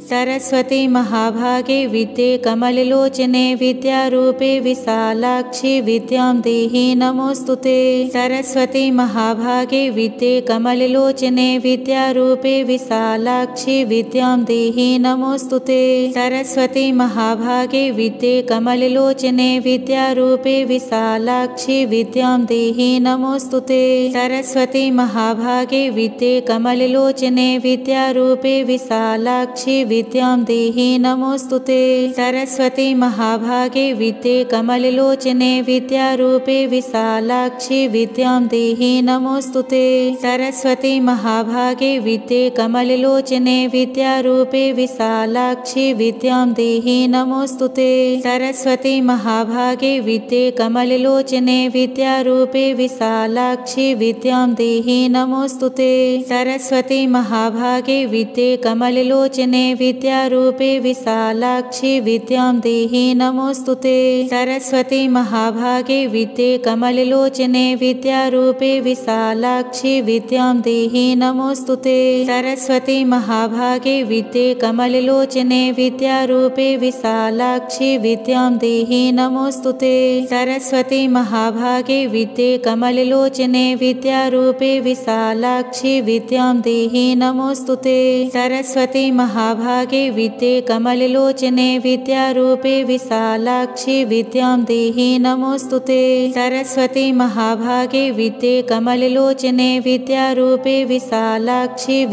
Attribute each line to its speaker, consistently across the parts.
Speaker 1: सरस्वती महाभागे विद्ये कमललोचने विद्यारूपे विशालाक्षि विद्यां देहि नमोस्तुते। सरस्वती महाभागे विद्ये कमललोचने विद्यारूपे विशालाक्षि विद्यां देहि नमोस्तुते। सरस्वती महाभागे विद्ये कमललोचने विद्यारूपे विशालाक्षि विद्यां देहि नमोस्तुते। सरस्वती महाभागे विद्ये कमललोचने विद्यारूपे विशालाक्षि विद्यां देहि नमोस्तुते। सरस्वती महाभागे विद्ये कमललोचने विद्यारूपे विशालाक्षि विद्यां देहि नमोस्तुते। सरस्वती महाभागे विद्ये कमललोचने विद्यारूपे विशालाक्षि विद्यां देहि नमोस्तुते। सरस्वती महाभागे विद्ये कमललोचने विद्यारूपे विशालाक्षि विद्यां देहि नमोस्तुते। सरस्वती महाभागे विद्ये कमललोचने विद्यारूपे विशालाक्षि विद्यां देहि नमोस्तुते। सरस्वती महाभागे विद्ये कमललोचने विद्यारूपे विशालाक्षि विद्यां देहि नमोस्तुते। सरस्वती महाभागे विद्ये कमललोचने विद्यारूपे विशालाक्षि विद्यां देहि नमोस्तुते। सरस्वती महाभागे विद्ये कमललोचने विद्यारूपे विशालाक्षि विद्यां देहि नमोस्तुते। सरस्वती महाभागे विद्ये कमललोचने विद्यारूपे विशालाक्षि विद्यां देहि नमोस्तुते। सरस्वती महाभागे विद्ये कमललोचने विद्यारूपे विशालाक्षि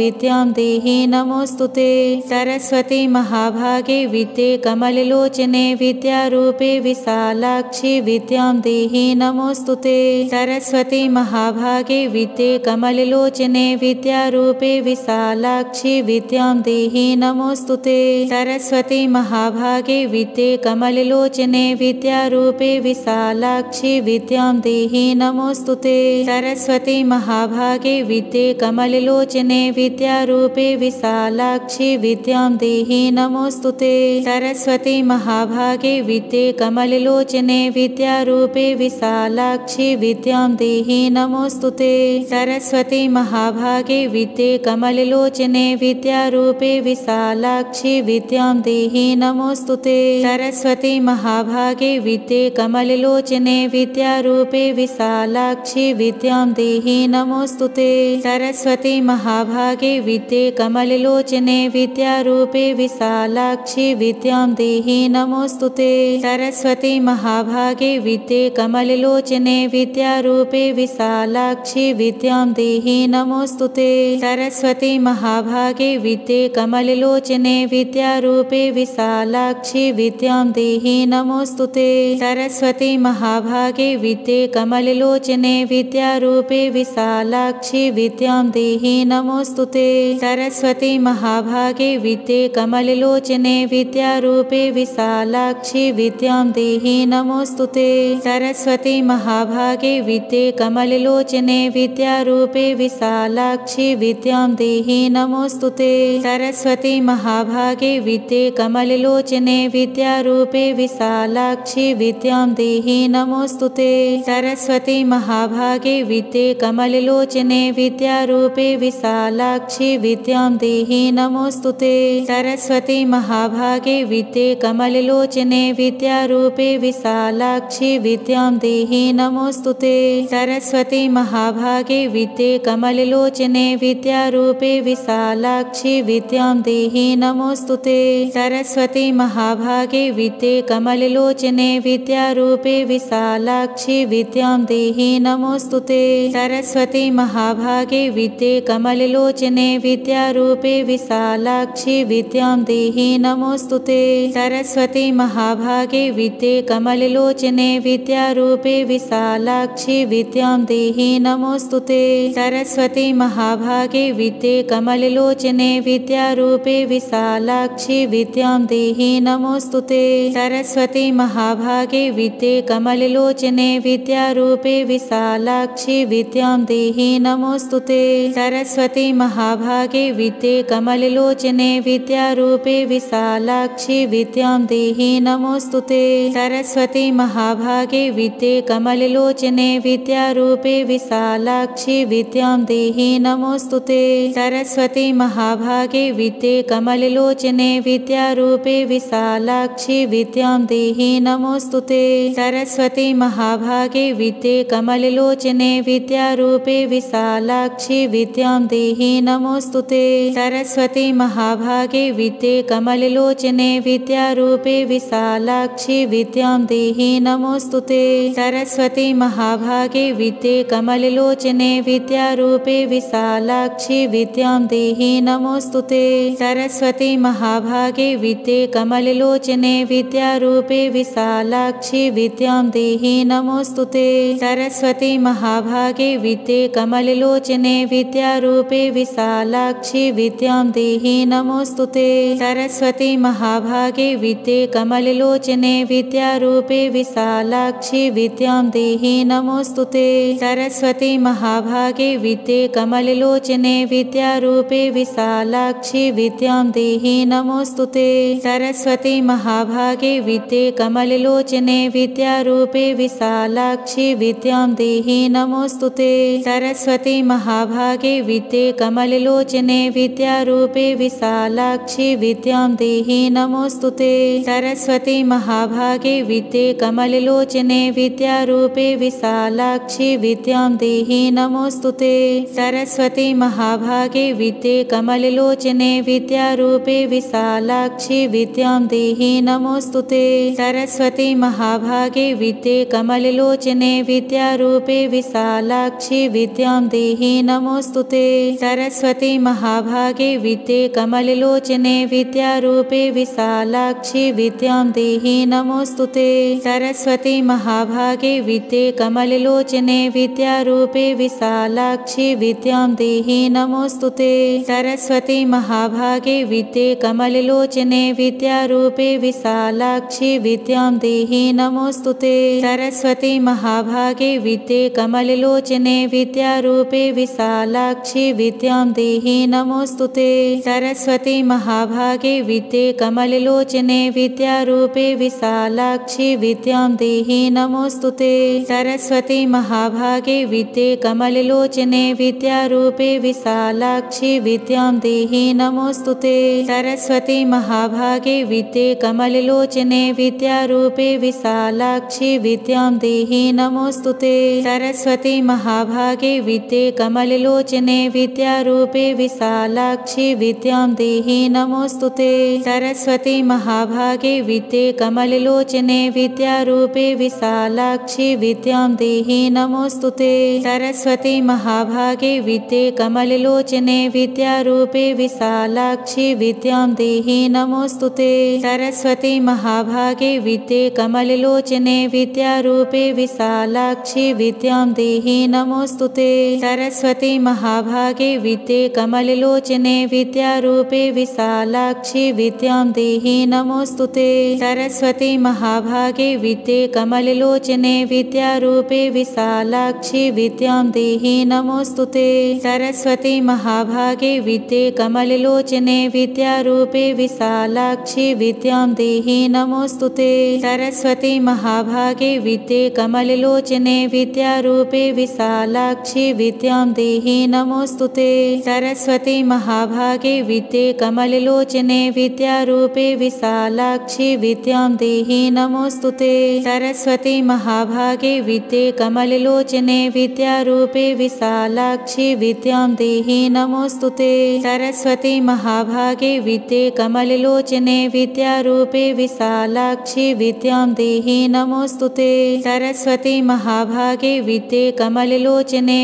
Speaker 1: विद्यां देहि नमोस्तुते। सरस्वती महाभागे विद्ये कमललोचने विद्यारूपे विशालाक्षि विद्यां देहि नमोस्तुते। सरस्वती महाभागे विद्ये कमललोचने विद्यारूपे विशालाक्षि विद्यां देहि नमोस्तुते। सरस्वती महाभागे विद्ये कमललोचने विद्यारूपे विशालाक्षि विद्यां देहि नमोस्तुते। सरस्वती महाभागे विद्ये कमललोचने विद्यारूपे विशालाक्षि विद्यां देहि नमोस्तुते। सरस्वती महाभागे विद्ये कमललोचने विद्यारूपे विशालाक्षि विद्यां देहि नमोस्तुते। सरस्वती महाभागे विद्ये कमललोचने विद्यारूपे विशालाक्षि विद्यां देहि नमोस्तुते। सरस्वती महाभागे विद्ये कमललोचने विद्यारूपे विशालाक्षि विद्यां देहि नमोस्तुते। सरस्वती महाभागे विद्ये कमललोचने विद्यारूपे विशालाक्षि विद्यां देहि नमोस्तुते। सरस्वती महाभागे विद्ये कमललोचने विद्यारूपे विशालाक्षि विद्यां देहि नमोस्तुते। सरस्वती महाभागे विद्ये कमललोचने विद्यारूपे विशालाक्षि विद्यां देहि नमोस्तुते। सरस्वती महाभागे विद्ये कमललोचने विद्यारूपे विशालाक्षि विद्यां देहि नमोस्तुते। सरस्वती महाभागे विद्ये कमललोचने विद्यारूपे विशालाक्षि विद्यां देहि नमोस्तुते। सरस्वती महाभागे विद्ये कमललोचने विद्यारूपे विशालाक्षि विद्यां देहि नमोस्तुते। सरस्वती महाभागे विद्ये कमललोचने विद्यारूपे विशालाक्षि विद्यां देहि नमोस्तुते। सरस्वती महाभागे विद्ये कमललोचने विद्यारूपे विशालाक्षि विद्यां देहि नमोस्तुते। सरस्वती महाभागे विद्ये कमललोचने विद्यारूपे विशालाक्षि विद्यां देहि नमोस्तुते। सरस्वती महाभागे विद्ये कमललोचने विद्यारूपे विशालाक्षि विद्यां देहि नमोस्तुते। सरस्वती महाभागे विद्ये कमललोचने विद्यारूपे विशालाक्षि विद्यां देहि नमोस्तुते। सरस्वती महाभागे विद्ये कमललोचने विद्यारूपे विशालाक्षि विद्यां देहि नमोस्तुते। सरस्वती महाभागे विद्ये कमललोचने विद्यारूपे विशालाक्षि विद्यां देहि नमोस्तुते। सरस्वती महाभागे विद्ये कमललोचने विद्यारूपे विशालाक्षि विद्यां देहि नमोस्तुते। सरस्वती महाभागे विद्ये कमललोचने विद्यारूपे विशालाक्षि विद्यां देहि नमोस्तुते। सरस्वती महाभागे विद्ये कमललोचने विद्यारूपे विशालाक्षि विद्यां देहि नमोस्तुते। सरस्वती महाभागे विद्ये कमललोचने विद्यारूपे विशालाक्षि विद्यां देहि नमोस्तुते। सरस्वती महाभागे विद्ये कमललोचने विद्यारूपे विशालाक्षि विद्यां देहि नमोऽस्तुते। सरस्वती महाभागे विद्ये कमललोचने विद्यारूपे विशालाक्षि विद्यां देहि नमोऽस्तुते। सरस्वती महाभागे विद्ये कमललोचने विद्यारूपे विशालाक्षि विद्यां देहि नमोऽस्तुते। सरस्वती महाभागे विद्ये कमललोचने विद्यारूपे विशालाक्षि विद्यां देहि नमोऽस्तुते। सरस्वती महाभागे विद्ये कमललोचने विद्यारूपे विशालाक्षि विद्यां देहि नमोऽस्तुते। सरस्वती महाभागे विद्ये कमललोचने विद्यारूपे विशालाक्षि विद्यां देहि नमोऽस्तुते। सरस्वती महाभागे विद्ये कमललोचने विद्यारूपे विशालाक्षि विद्यां देहि नमोऽस्तुते। सरस्वती महाभागे विद्ये कमललोचने विद्यारूपे विशालाक्षि विद्यां देहि नमोऽस्तुते। सरस्वती महाभागे विद्ये कमललोचने विद्यारूपे विशालाक्षि विद्यां देहि नमोऽस्तुते। सरस्वती महाभागे विद्ये कमललोचने विद्यारूपे विशालाक्षि विद्यां देहि नमोऽस्तुते। सरस्वती महाभागे विद्ये कमललोचने विद्यारूपे विशालाक्षि विद्यां देहि नमोऽस्तुते। सरस्वती महाभागे विद्ये कमललोचने विद्यारूपे विशालाक्षि विद्यां देहि नमोऽस्तुते। सरस्वती महाभागे विद्ये कमललोचने विद्यारूपे विशालाक्षि विद्यां देहि नमोऽस्तुते। सरस्वती महाभागे विद्ये कमललोचने विद्यारूपे विशालाक्षि विद्यां देहि नमोऽस्तुते। सरस्वती महाभागे विद्ये कमललोचने विद्यारूपे विशालाक्षि विद्यां देहि नमोऽस्तुते। सरस्वती महाभागे विद्ये कमललोचने विद्यारूपे विशालाक्षि विद्यां देहि नमोऽस्तुते। सरस्वती महाभागे विद्ये कमललोचने विद्यारूपे विशालाक्षि विद्यां देहि नमोऽस्तुते। सरस्वती महाभागे विद्ये कमललोचने विद्यारूपे विशालाक्षि विद्यां देहि नमोऽस्तुते। सरस्वती महाभागे विद्ये कमललोचने विद्यारूपे विशालाक्षि विद्यां देहि नमोऽस्तुते। सरस्वती महाभागे विद्ये कमललोचने विद्यारूपे विशालाक्षि विद्यां देहि नमोऽस्तुते। सरस्वती महाभागे विद्ये कमललोचने विद्यारूपे विशालाक्षि विद्यां देहि नमोऽस्तुते। सरस्वती महाभागे विद्ये कमललोचने विद्यारूपे विशालाक्षि विद्यां देहि नमोऽस्तुते। सरस्वती महाभागे विद्ये कमललोचने विद्यारूपे विशालाक्षि विद्यां देहि नमोऽस्तुते। सरस्वती महाभागे विद्ये कमललोचने विद्यारूपे विशालाक्षि विद्यां देहि नमोऽस्तुते। सरस्वती महाभागे विद्ये कमललोचने विद्यारूपे विशालाक्षि विद्यां देहि नमोऽस्तुते। सरस्वती महाभागे विद्ये कमललोचने विद्यारूपे विशालाक्षि विद्यां देहि नमोऽस्तुते। सरस्वती महाभागे विद्ये कमललोचने विद्यारूपे विशालाक्षि विद्यां देहि नमोऽस्तुते। सरस्वती महाभागे विद्ये कमललोचने विद्यारूपे विशालाक्षि विद्यां देहि नमोऽस्तुते। सरस्वती महाभागे विद्ये कमललोचने विद्यारूपे विशालाक्षि विद्यां देहि नमोऽस्तुते। सरस्वती महाभागे विद्ये कमललोचने विद्यारूपे विशालाक्षि विद्यां देहि नमोऽस्तुते। सरस्वती महाभागे विद्ये कमललोचने विद्यारूपे विशालाक्षि विद्यां देहि नमोऽस्तुते। सरस्वती महाभागे विद्ये कमललोचने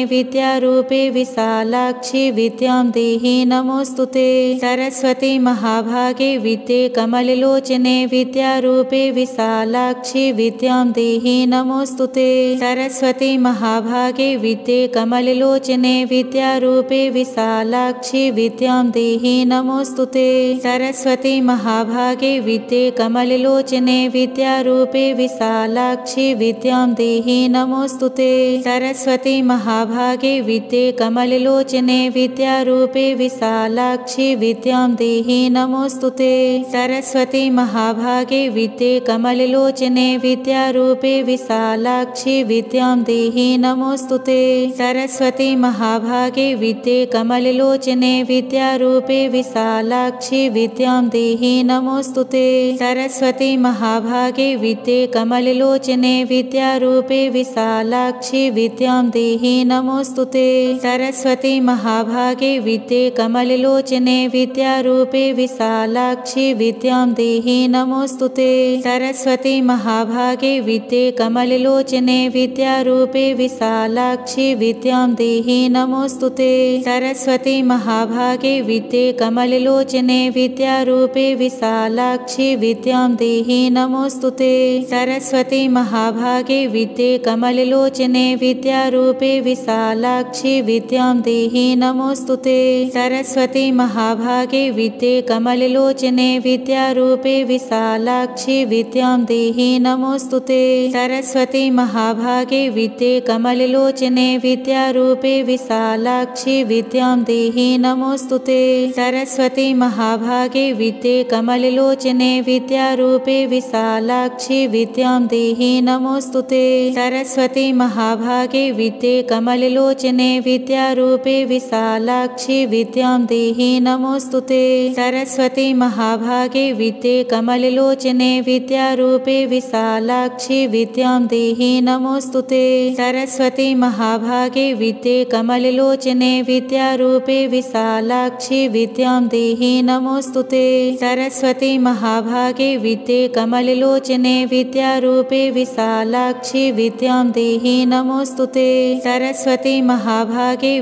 Speaker 1: विद्यारूपे विशालाक्षि विद्यां देहि नमोऽस्तुते। सरस्वती महाभागे विद्ये कमललोचने विद्यारूपे विशालाक्षि विद्यां देहि नमोऽस्तुते। सरस्वती महाभागे विद्ये कमललोचने विद्यारूपे विशालाक्षि विद्यां देहि नमोऽस्तुते। सरस्वती महाभागे विद्ये कमललोचने विद्यारूपे विशालाक्षि विद्यां देहि नमोऽस्तुते। सरस्वती महाभागे विद्ये कमललोचने विद्यारूपे विशालाक्षि विद्यां देहि नमोऽस्तुते। सरस्वती महाभागे विद्ये कमललोचने विद्यारूपे विशालाक्षि विद्यां देहि नमोऽस्तुते। सरस्वती महाभागे विद्ये कमललोचने विद्यारूपे विशालाक्षि विशालाक्षि विद्यां देहि नमोऽस्तुते। सरस्वती महाभागे विद्ये कमललोचने विद्यारूपे विशालाक्षि विद्यां देहि नमोऽस्तुते। सरस्वती महाभागे विद्ये कमललोचने विद्यारूपे विशालाक्षि विद्यां देहि नमोऽस्तुते। सरस्वती महाभागे विद्ये कमललोचने विद्यारूपे विशालाक्षि विद्यां देहि नमोऽस्तुते। सरस्वती महाभागे विद्ये कमललोचने विद्यारूपे विशालाक्षि विद्यां देहि नमोऽस्तुते। सरस्वती महाभागे विद्ये कमललोचने विद्यारूपे विशालाक्षि विद्यां देहि नमोऽस्तुते। सरस्वती महाभागे विद्ये कमललोचने विद्यारूपे विशालाक्षि विद्यां देहि नमोऽस्तुते। सरस्वती महाभागे विद्ये कमललोचने विद्यारूपे विशालाक्षि विद्यां देहि नमोऽस्तुते। सरस्वती महाभागे विद्ये कमललोचने विद्यारूपे विशालाक्षि विद्यां देहि नमोऽस्तुते। सरस्वती महाभागे विद्ये कमललोचने विद्यारूपे विशालाक्षि विद्यां देहि नमोऽस्तुते। सरस्वती महाभागे विद्ये कमललोचने विद्यारूपे विशालाक्षि विद्यां देहि नमोऽस्तुते। सरस्वती महाभागे विद्ये कमललोचने विद्यारूपे विशालाक्षि विद्यां देहि नमोऽस्तुते। सरस्वती महाभागे विद्ये कमललोचने विद्यारूपे विशालाक्षि विद्यां देहि नमोऽस्तुते। सरस्वती महाभागे विद्ये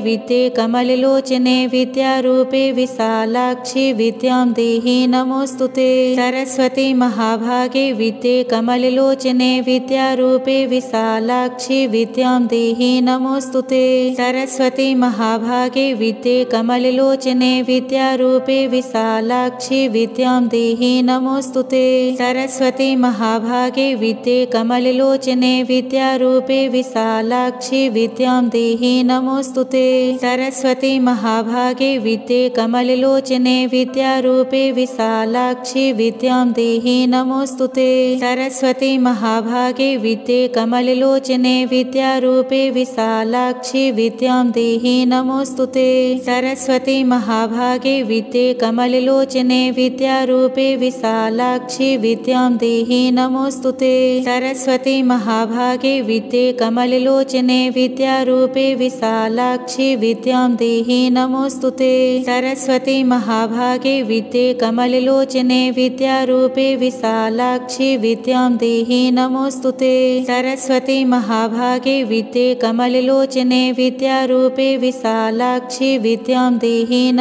Speaker 1: कमललोचने विद्यारूपे विशालाक्षि विद्यां देहि नमोऽस्तुते। सरस्वती महाभागे विद्ये कमललोचने विद्यारूपे विशालाक्षि विद्यां देहि नमोऽस्तुते। सरस्वती महाभागे विद्ये कमललोचने विद्यारूपे विशालाक्षि विद्यां देहि नमोऽस्तुते। सरस्वती महाभागे विद्ये कमललोचने विद्यारूपे विशालाक्षि विद्यां देहि नमोऽस्तुते। सरस्वती महाभागे विद्ये कमललोचने विद्यारूपे विशालाक्षि विद्यां देहि नमोऽस्तुते। सरस्वती महाभागे विद्ये कमललोचने विद्यारूपे विशालाक्षि विद्यां देहि नमोऽस्तुते। सरस्वती महाभागे विद्ये कमललोचने विद्यारूपे विशालाक्षि विद्यां देहि नमोऽस्तुते। सरस्वती महाभागे विद्ये कमललोचने विद्यारूपे विशालाक्षि विद्यां देहि नमोऽस्तुते। सरस्वती महाभागे विद्ये कमललोचने विद्यारूपे विशालाक्षि विद्यां देहि नमोऽस्तुते। सरस्वती महाभागे विद्ये कमललोचने विद्यारूपे विशालाक्षि विद्यां देहि नमोऽस्तुते। सरस्वती महाभागे विद्ये कमललोचने विद्यारूपे विशालाक्षि विद्यां देहि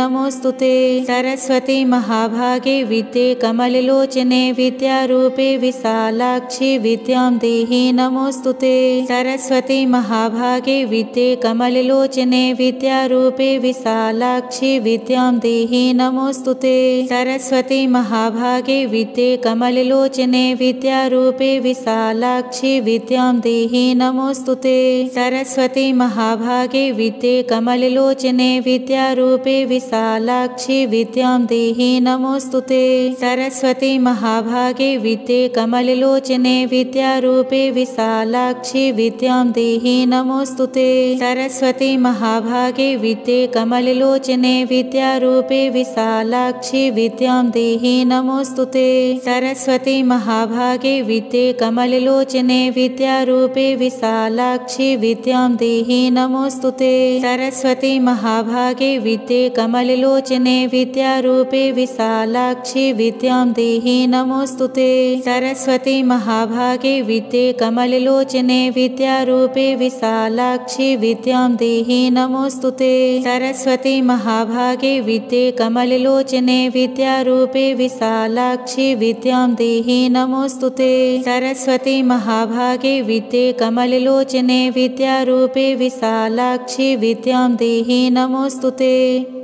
Speaker 1: नमोऽस्तुते। सरस्वती महाभागे विद्ये कमललोचने विद्यारूपे विशालाक्षि विद्यां देहि नमोऽस्तुते। सरस्वती महाभागे विद्ये कमललोचने विद्यारूपे विशालाक्षि विद्यां देहि नमोऽस्तुते। सरस्वती महाभागे विद्ये कमललोचने विद्यारूपे विशालाक्षि विद्यां देहि नमोऽस्तुते। सरस्वती महाभागे विद्ये कमललोचने विद्यारूपे विशालाक्षि विद्यां देहि नमोऽस्तुते। सरस्वती महाभागे विद्ये कमललोचने विद्यारूपे विशालाक्षि विद्यां देहि नमोऽस्तुते। सरस्वती महाभागे विद्ये कमललोचने विद्यारूपे विशालाक्षि विद्यां देहि नमोऽस्तुते। सरस्वती महाभागे विद्ये कमललोचने विद्यारूपे विशालाक्षि विद्यां देहि नमोऽस्तुते। सरस्वती महाभागे विद्ये कमललोचने विद्यारूपे विशालाक्षि विद्यां देहि नमोऽस्तुते। सरस्वती महाभागे विद्ये कमललोचने विद्यारूपे विशालाक्षि विद्यां देहि नमोऽस्तुते। सरस्वती महाभागे विद्ये कमललोचने विद्यारूपे विशालाक्षि विद्यां देहि नमोऽस्तुते।